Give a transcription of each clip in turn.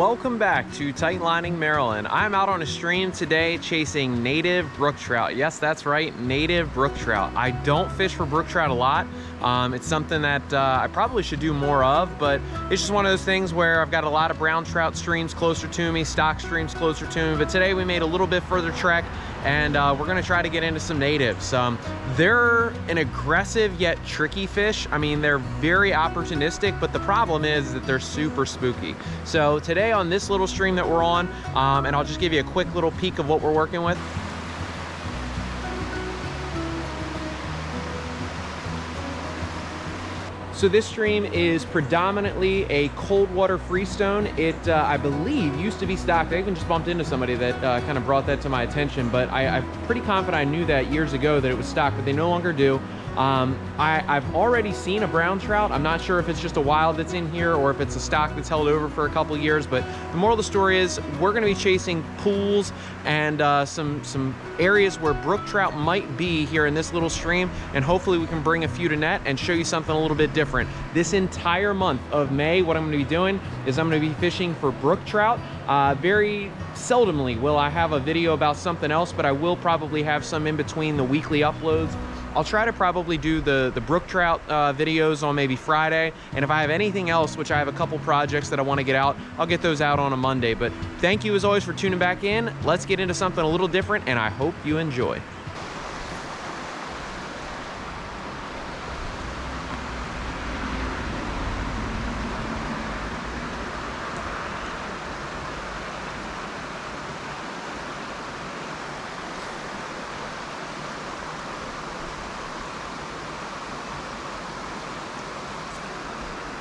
Welcome back to Tightlining, Maryland. I'm out on a stream today chasing native brook trout. Yes, that's right, native brook trout. I don't fish for brook trout a lot. It's something that I probably should do more of, but it's just one of those things where I've got a lot of brown trout streams closer to me, stock streams closer to me, but today we made a little bit further trek and we're gonna try to get into some natives. They're an aggressive yet tricky fish. I mean, they're very opportunistic, but the problem is that they're super spooky. So today on this little stream that we're on, and I'll just give you a quick little peek of what we're working with. So this stream is predominantly a cold water freestone. It, I believe, used to be stocked. I even just bumped into somebody that kind of brought that to my attention, but I'm pretty confident I knew that years ago that it was stocked, but they no longer do. I've already seen a brown trout. I'm not sure if it's just a wild that's in here or if it's a stock that's held over for a couple years, but the moral of the story is we're gonna be chasing pools and some areas where brook trout might be here in this little stream, and hopefully we can bring a few to net and show you something a little bit different. This entire month of May, what I'm gonna be doing is I'm gonna be fishing for brook trout. Very seldomly will I have a video about something else, but I will probably have some in between the weekly uploads. I'll try to probably do the brook trout videos on maybe Friday, and if I have anything else, which I have a couple projects that I want to get out, I'll get those out on a Monday. But thank you as always for tuning back in. Let's get into something a little different, and I hope you enjoy.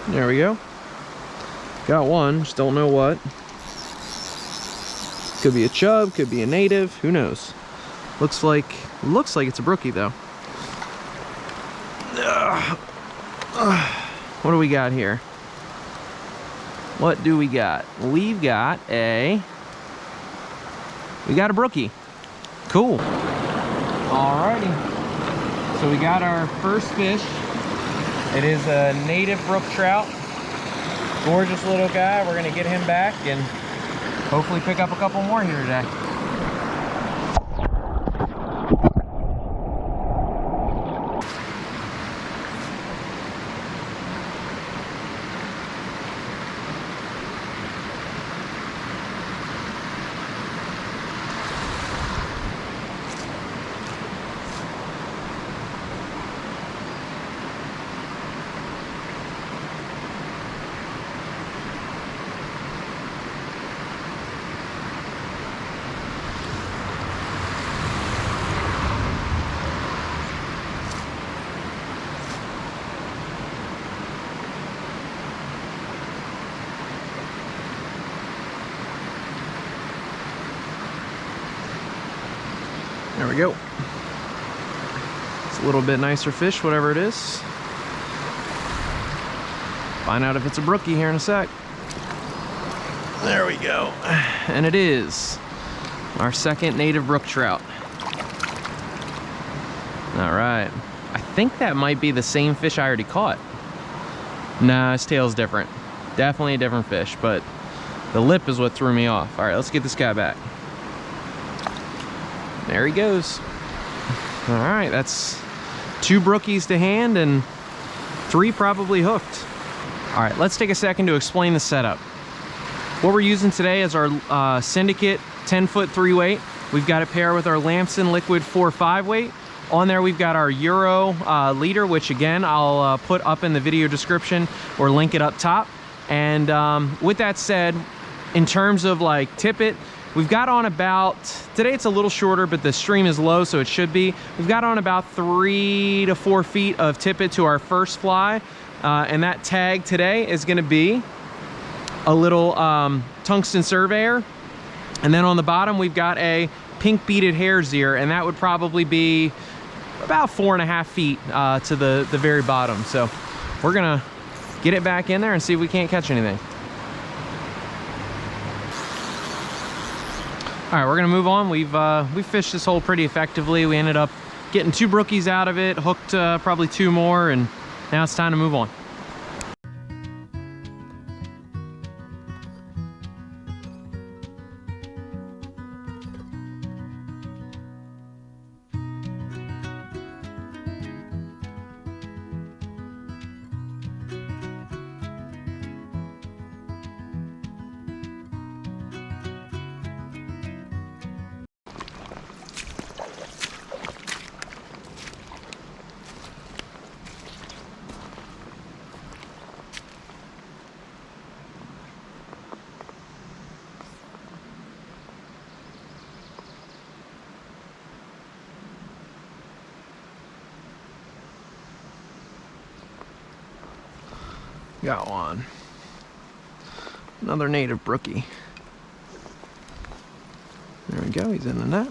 There we go. Got one, just don't know what. Could be a chub, could be a native, who knows. Looks like it's a brookie though. What do we got here? What do we got? We got a brookie. Cool. Alrighty. So we got our first fish. It is a native brook trout. Gorgeous little guy. We're gonna get him back and hopefully pick up a couple more here today. There we go. It's a little bit nicer fish, whatever it is. Find out if it's a brookie here in a sec. There we go. And it is our second native brook trout. All right. I think that might be the same fish I already caught. Nah, his tail's different. Definitely a different fish, but the lip is what threw me off. All right, let's get this guy back. There he goes. All right, that's 2 brookies to hand and 3 probably hooked. All right, let's take a second to explain the setup. What we're using today is our Syndicate 10-foot 3-weight. We've got it paired with our Lamson Liquid 4-5 weight. On there, we've got our Euro leader, which again, I'll put up in the video description or link it up top. And with that said, in terms of like tippet, we've got on about, today it's a little shorter, but the stream is low, so it should be. We've got on about 3 to 4 feet of tippet to our first fly. And that tag today is gonna be a little tungsten surveyor. And then on the bottom, we've got a pink beaded hare's ear, and that would probably be about 4.5 feet to the very bottom. So we're gonna get it back in there and see if we can't catch anything. All right, we're gonna move on. We've fished this hole pretty effectively. We ended up getting 2 brookies out of it, hooked probably 2 more, and now it's time to move on. Got one. Another native brookie. There we go, he's in the net.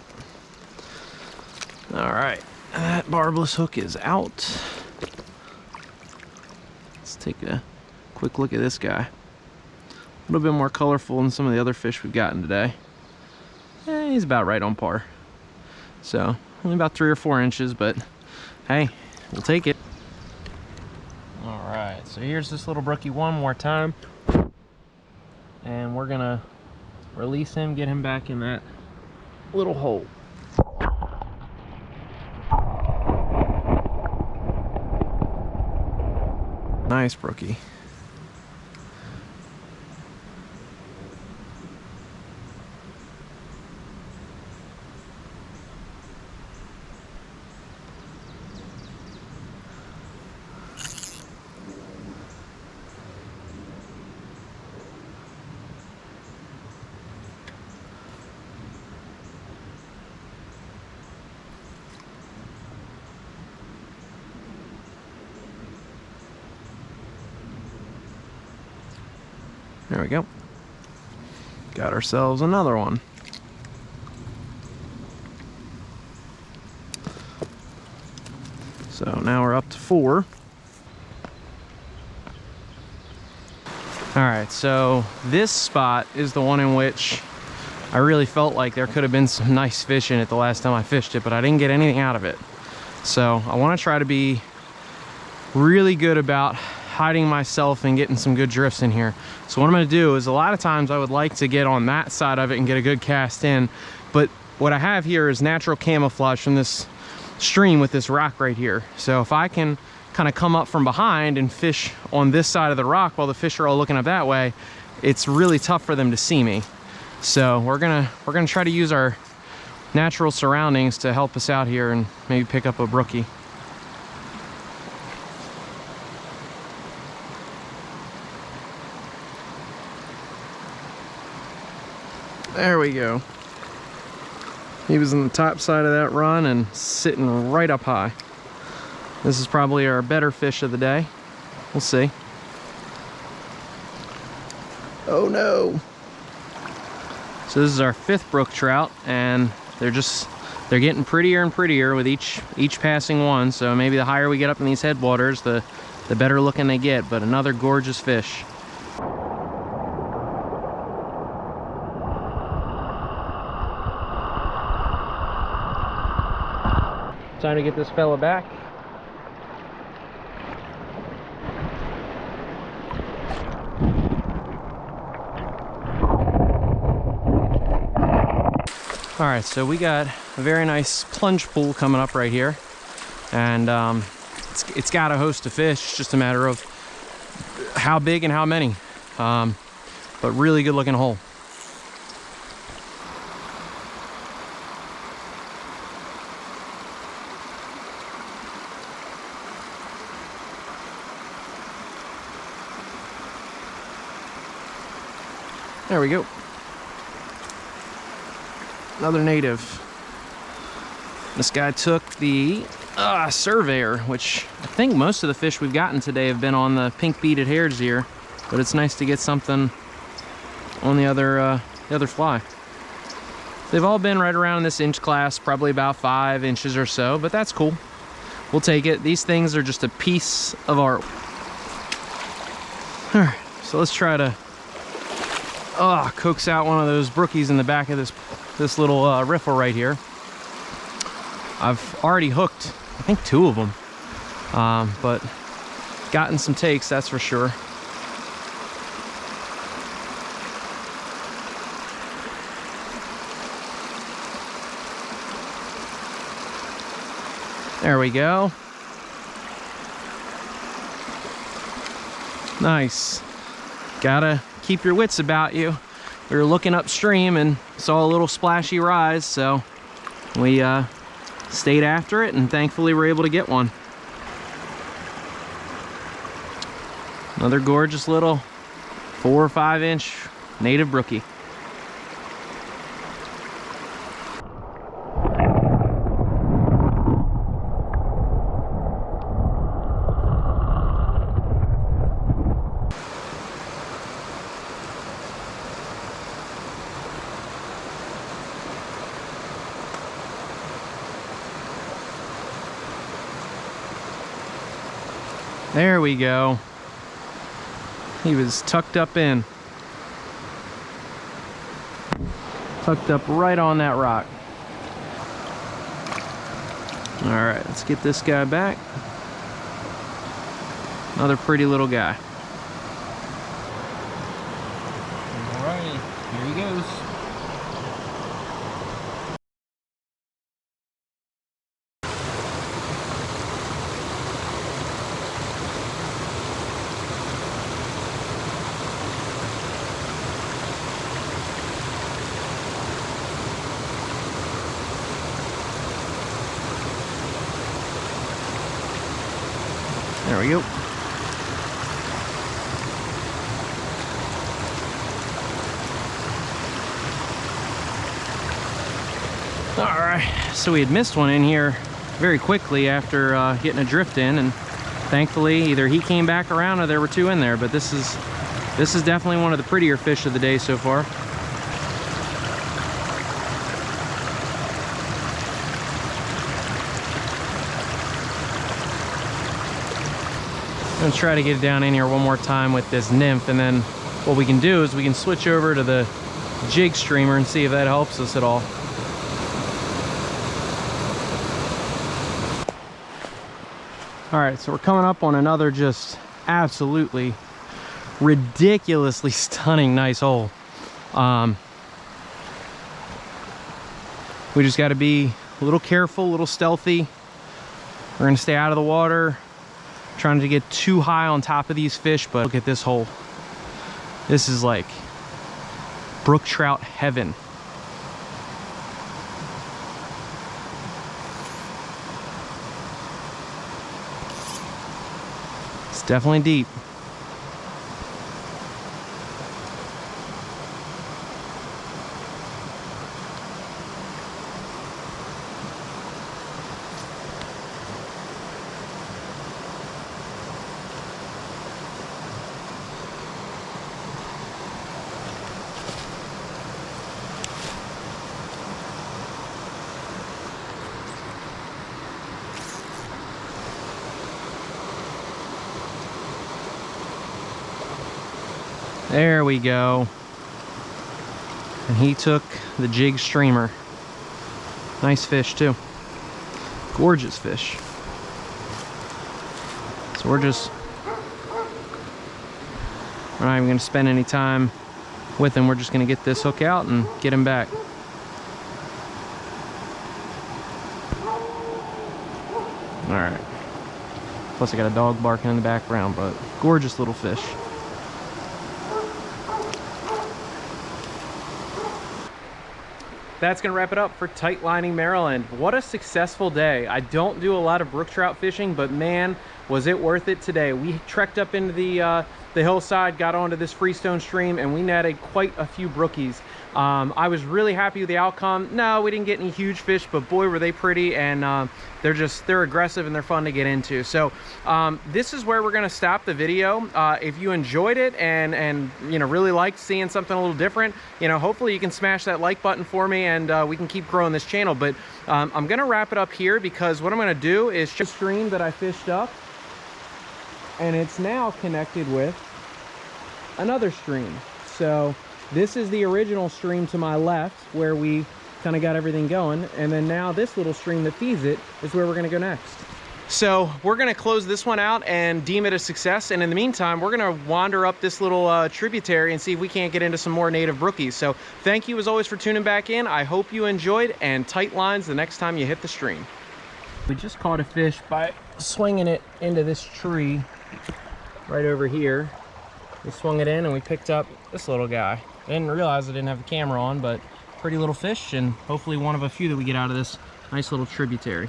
All right, that barbless hook is out. Let's take a quick look at this guy. A little bit more colorful than some of the other fish we've gotten today. He's about right on par. So, only about 3 or 4 inches, but hey, we'll take it. All right, so here's this little brookie one more time. And we're gonna release him, get him back in that little hole. Nice brookie. There we go. Got ourselves another one. So now we're up to 4. All right, so this spot is the one in which I really felt like there could have been some nice fish in it the last time I fished it, but I didn't get anything out of it. So I want to try to be really good about hiding myself and getting some good drifts in here. So what I'm going to do is, a lot of times I would like to get on that side of it and get a good cast in, but what I have here is natural camouflage from this stream with this rock right here. So if I can kind of come up from behind and fish on this side of the rock while the fish are all looking up that way, it's really tough for them to see me. So we're gonna try to use our natural surroundings to help us out here and maybe pick up a brookie. There we go. He was on the top side of that run and sitting right up high. This is probably our better fish of the day. We'll see. Oh no. So this is our 5th brook trout, and they're getting prettier and prettier with each passing one. So maybe the higher we get up in these headwaters, the better looking they get, but another gorgeous fish. Time to get this fella back. All right, so we got a very nice plunge pool coming up right here, and it's got a host of fish. It's just a matter of how big and how many, but really good looking hole. There we go. Another native. This guy took the surveyor, which I think most of the fish we've gotten today have been on the pink beaded hare's ear, but it's nice to get something on the other fly. They've all been right around in this inch class, probably about 5 inches or so, but that's cool. We'll take it. These things are just a piece of art. All right, so let's try to coax out one of those brookies in the back of this little riffle right here. I've already hooked, I think, 2 of them, but gotten some takes, that's for sure. There we go. Nice. Gotta keep your wits about you. We were looking upstream and saw a little splashy rise, so we stayed after it and thankfully were able to get one. Another gorgeous little 4 or 5 inch native brookie. There we go. He was tucked up in. Tucked up right on that rock. All right, let's get this guy back. Another pretty little guy. All right, here he goes. There we go. All right, so we had missed one in here very quickly after getting a drift in, and thankfully either he came back around or there were two in there, but this is definitely one of the prettier fish of the day so far. I'm gonna try to get it down in here one more time with this nymph, and then what we can do is we can switch over to the jig streamer and see if that helps us at all. All right, so we're coming up on another just absolutely ridiculously stunning nice hole. We just got to be a little careful, a little stealthy. We're gonna stay out of the water, trying to get too high on top of these fish. But look at this hole. This is like brook trout heaven. It's definitely deep. There we go. And he took the jig streamer. Nice fish too. Gorgeous fish. So we're not even gonna spend any time with him. We're just gonna get this hook out and get him back. All right. Plus I got a dog barking in the background, but gorgeous little fish. That's gonna wrap it up for Tight Lining Maryland. What a successful day. I don't do a lot of brook trout fishing, but man, was it worth it today. We trekked up into the hillside, got onto this freestone stream, and we netted quite a few brookies. I was really happy with the outcome. No, we didn't get any huge fish, but boy, were they pretty, and they're aggressive and they're fun to get into. So this is where we're gonna stop the video. If you enjoyed it and really liked seeing something a little different, hopefully you can smash that like button for me, and we can keep growing this channel. But I'm gonna wrap it up here, because what I'm gonna do is show the stream that I fished up, and it's now connected with another stream. So this is the original stream to my left, where we kind of got everything going, and then now this little stream that feeds it is where we're going to go next. So we're going to close this one out and deem it a success, and in the meantime we're going to wander up this little tributary and see if we can't get into some more native brookies. So thank you as always for tuning back in. I hope you enjoyed, and tight lines the next time you hit the stream. We just caught a fish by swinging it into this tree right over here. We swung it in and we picked up this little guy. I didn't realize I didn't have the camera on, but pretty little fish, and hopefully one of a few that we get out of this nice little tributary.